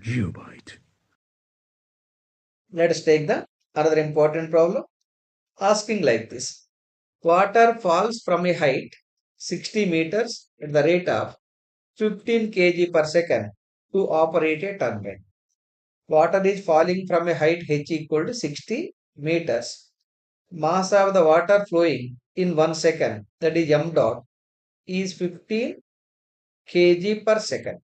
GeopByte. Let us take the another important problem. Asking like this. Water falls from a height 60 meters at the rate of 15 kg per second to operate a turbine. Water is falling from a height h equal to 60 meters. Mass of the water flowing in 1 second, that is m dot, is 15 kg per second.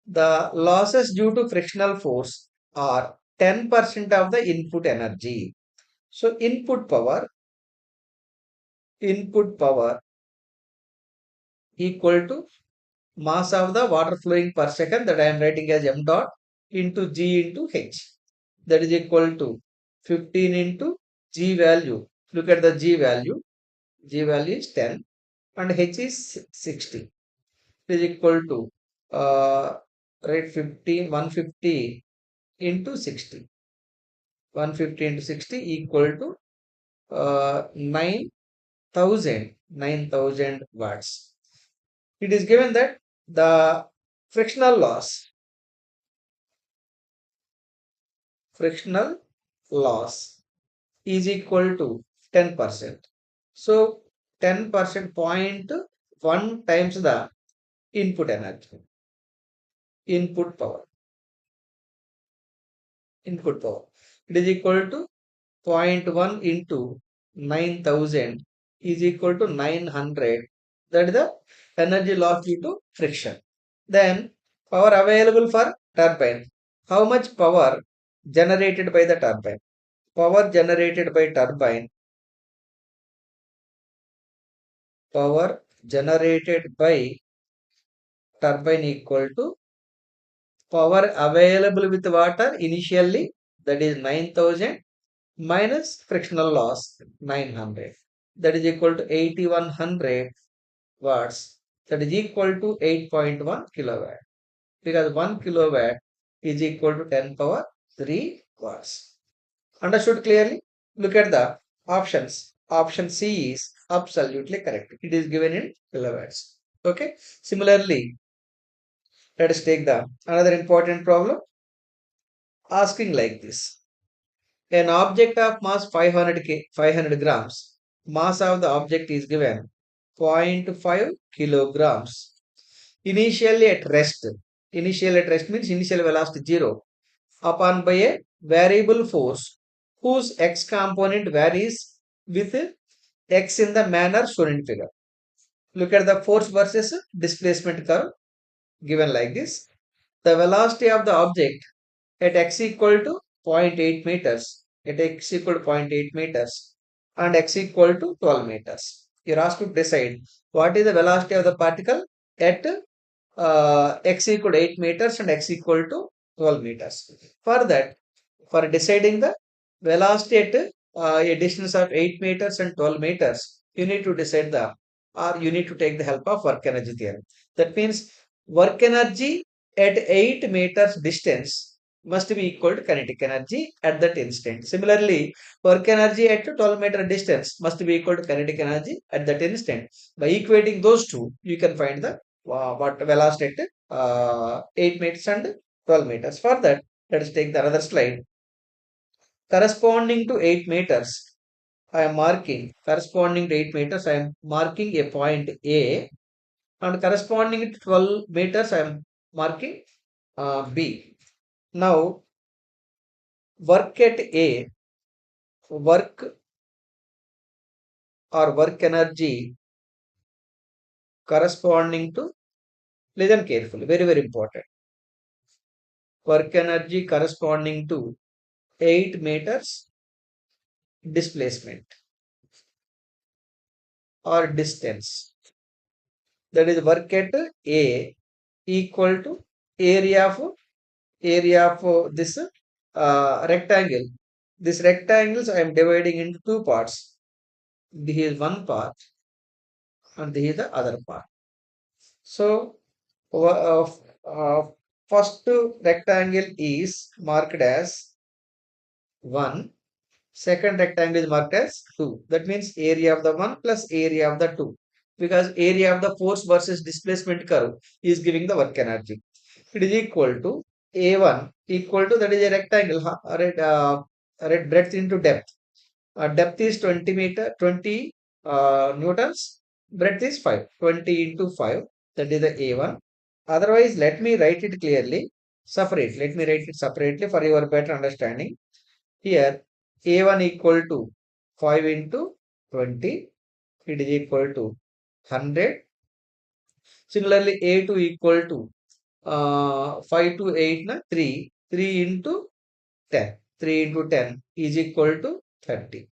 The losses due to frictional force are 10% of the input energy. So input power equal to mass of the water flowing per second, that I am writing as m dot, into g into h. That is equal to 15 into g value. Look at the g value. G value is 10 and h is 60. It is equal to right 150 into 60. 150 into 60 equal to 9,000 watts. It is given that the frictional loss frictional loss is equal to 10%. So 10% point 1 times the input energy, input power, input power. It is equal to zero point 0.1 into 9,000 is equal to 900. That is the energy loss due to friction. Then power available for turbine. How much power generated by the turbine? Power generated by turbine. Power generated by turbine equal to power available with water initially, that is 9,000, minus frictional loss 900, that is equal to 8100 watts, that is equal to 8.1 kilowatt, because 1 kilowatt is equal to 10 power 3 watts. Understood clearly? Look at the options. Option C is absolutely correct. It is given in kilowatts. Okay. Similarly, let us take the another important problem. Asking like this. An object of mass 500 grams. Mass of the object is given zero point 0.5 kilograms. Initially at rest. Initial at rest means initial velocity 0. Upon by a variable force whose x component varies with x in the manner shown in figure. Look at the force versus displacement curve given like this. The velocity of the object at x equal to zero point 0.8 meters, at x equal to zero point 0.8 meters and x equal to 12 meters. You're asked to decide what is the velocity of the particle at x equal to 8 meters and x equal to 12 meters. For that, for deciding the velocity at a distance of 8 meters and 12 meters, you need to decide or you need to take the help of work energy theorem. That means work energy at 8 meters distance must be equal to kinetic energy at that instant. Similarly, work energy at 12-meter distance must be equal to kinetic energy at that instant. By equating those two, you can find the what velocity at 8 meters and 12 meters. For that, let us take the another slide. Corresponding to 8 meters, I am marking, corresponding to 8 meters, I am marking a point A, and corresponding to 12 meters, I am marking B. Now, work at A, work or work energy corresponding to, listen carefully, very, very important. Work energy corresponding to 8 meters displacement or distance. That is work at A equal to area of this rectangle. This rectangles I am dividing into two parts. This is one part and this is the other part. So first rectangle is marked as 1. Second rectangle is marked as 2. That means area of the 1 plus area of the 2. Because area of the force versus displacement curve is giving the work energy. It is equal to A1 equal to, that is a rectangle, red breadth into depth. Depth is 20 meter, 20 newtons, breadth is 5, 20 into 5, that is the A1. Otherwise, let me write it clearly, separate. Let me write it separately for your better understanding. Here, A1 equal to 5 into 20, it is equal to 100. Similarly, A2 equal to 5 to 8, 3, 3 into 10. 3 into 10 is equal to 30.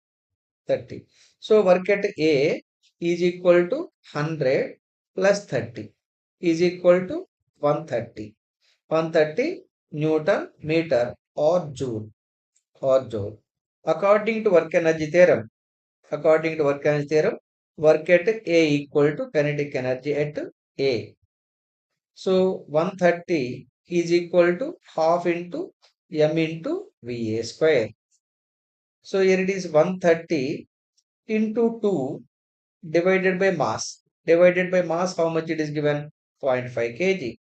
30. So work at A is equal to 100 plus 30 is equal to 130. 130 Newton meter or joule or joule. According to work energy theorem, work at A equal to kinetic energy at A. So 130 is equal to half into m into VA square. So here it is 130 into 2 divided by mass. Divided by mass, how much it is given? 0.5 kg.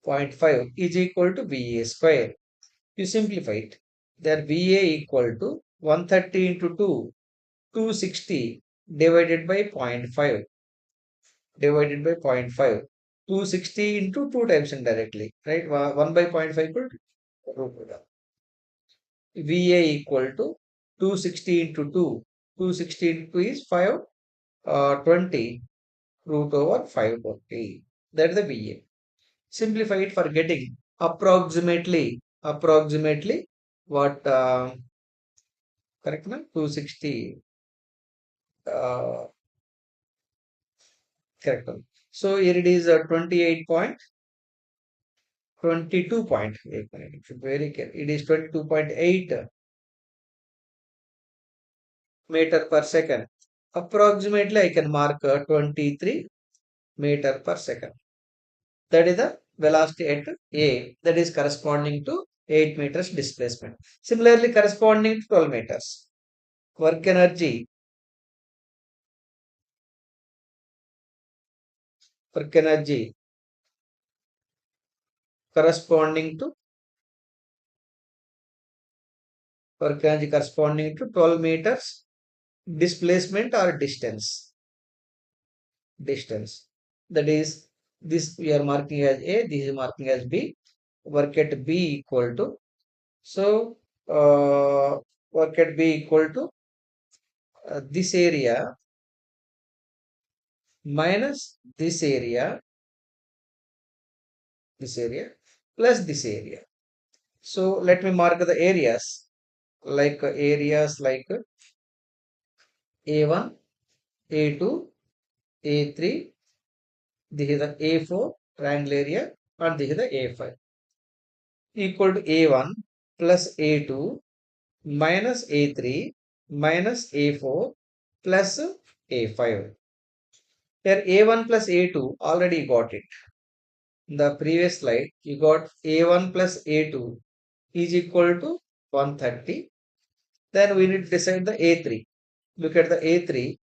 0.5 is equal to VA square. You simplify it. Then VA equal to 130 into 2, 260 divided by 0.5. Divided by 0.5. 260 into 2 times indirectly. Right? 1 by 0.5 equal to VA equal to 260 into 2. 260 into 2 is 5, 20 root over 540. That is the VA. Simplify it for getting approximately what, correct, man? 260, correct. So here it is 22.8. Very careful. It is 22.8 meter per second. Approximately I can mark 23 meter per second. That is the velocity at A, that is corresponding to 8 meters displacement. Similarly, corresponding to 12 meters. Work energy corresponding to 12 meters displacement or distance. That is, this we are marking as A, this is marking as B. Work at B equal to, so work at B equal to this area minus this area plus this area. So let me mark the areas like A1, A2, A3, this is the A4 triangle area, and this is the A5 equal to A1 plus A2 minus A3 minus A4 plus A5. Here A1 plus A2 already got it. In the previous slide, you got A1 plus A2 is equal to 130. Then we need to decide the A3. Look at the A3.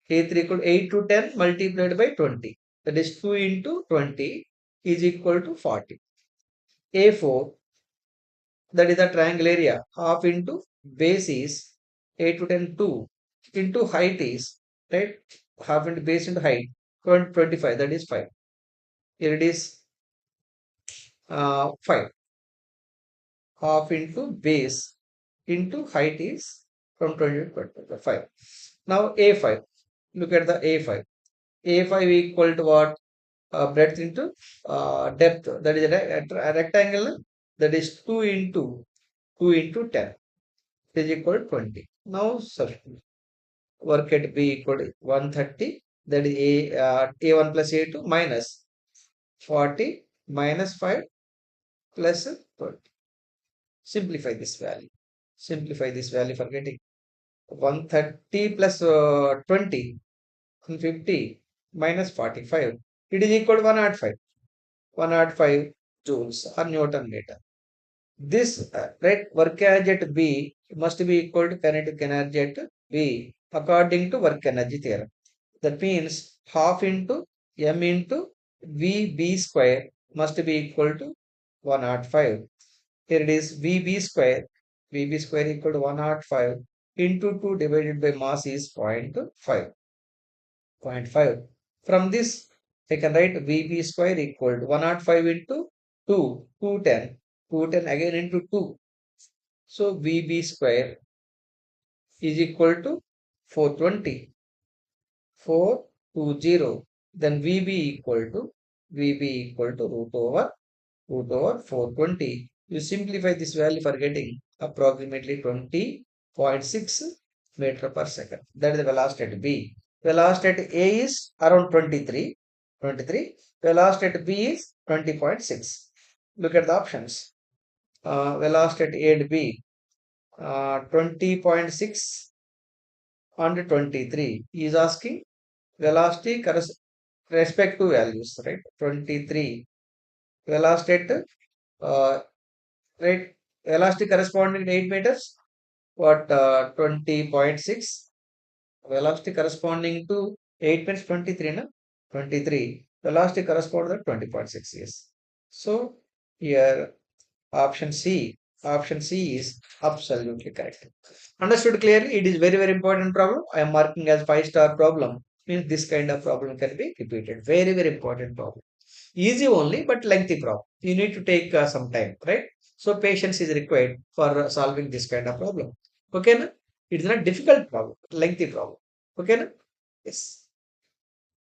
A3 equal to 8 to 10 multiplied by 20. That is 2 into 20 is equal to 40. A4, that is the triangle area, half into base is 8 to 10, 2 into height is, right? Half into base into height, 25, that is 5. Here it is 5. Half into base into height is from 20 to 5. Now A5, look at the A5. A5 equal to what? Breadth into depth, that is a rectangle, that is 2 into 10 is equal to 20. Now work at B equal to 130, that is A1 plus A2 minus 40 minus 5 plus 20. Simplify this value. For getting 130 plus 20, 150 minus 45. It is equal to 105. 105 joules or Newton meter. This right, work energy at B must be equal to kinetic energy at B according to work energy theorem. That means half into m into VB square must be equal to 105. Here it is VB square. VB square equal to 105 into 2 divided by mass is 0.5. 0.5. From this, I can write VB square equal to 105 into 2, 210. 210 again into 2. So VB square is equal to 420. 420. Then VB equal to root over 420. You simplify this value for getting approximately 20.6 meter per second. That is the velocity at B. Velocity at A is around 23. 23. Velocity at B is 20.6. Look at the options. Velocity at A and B, 20.6 and 23. He is asking velocity respective values, right? 23. Velocity at right, velocity corresponding to 8 meters, what 20.6, velocity corresponding to 8 means 23, no? 23, velocity corresponding to 20.6, yes. So here option C is absolutely correct. Understood clearly? It is very important problem. I am marking as 5-star problem. Means this kind of problem can be repeated. Very important problem. Easy only, but lengthy problem. You need to take some time, right? So patience is required for solving this kind of problem. Okay, na? It is not difficult problem, lengthy problem. Okay, na? Yes.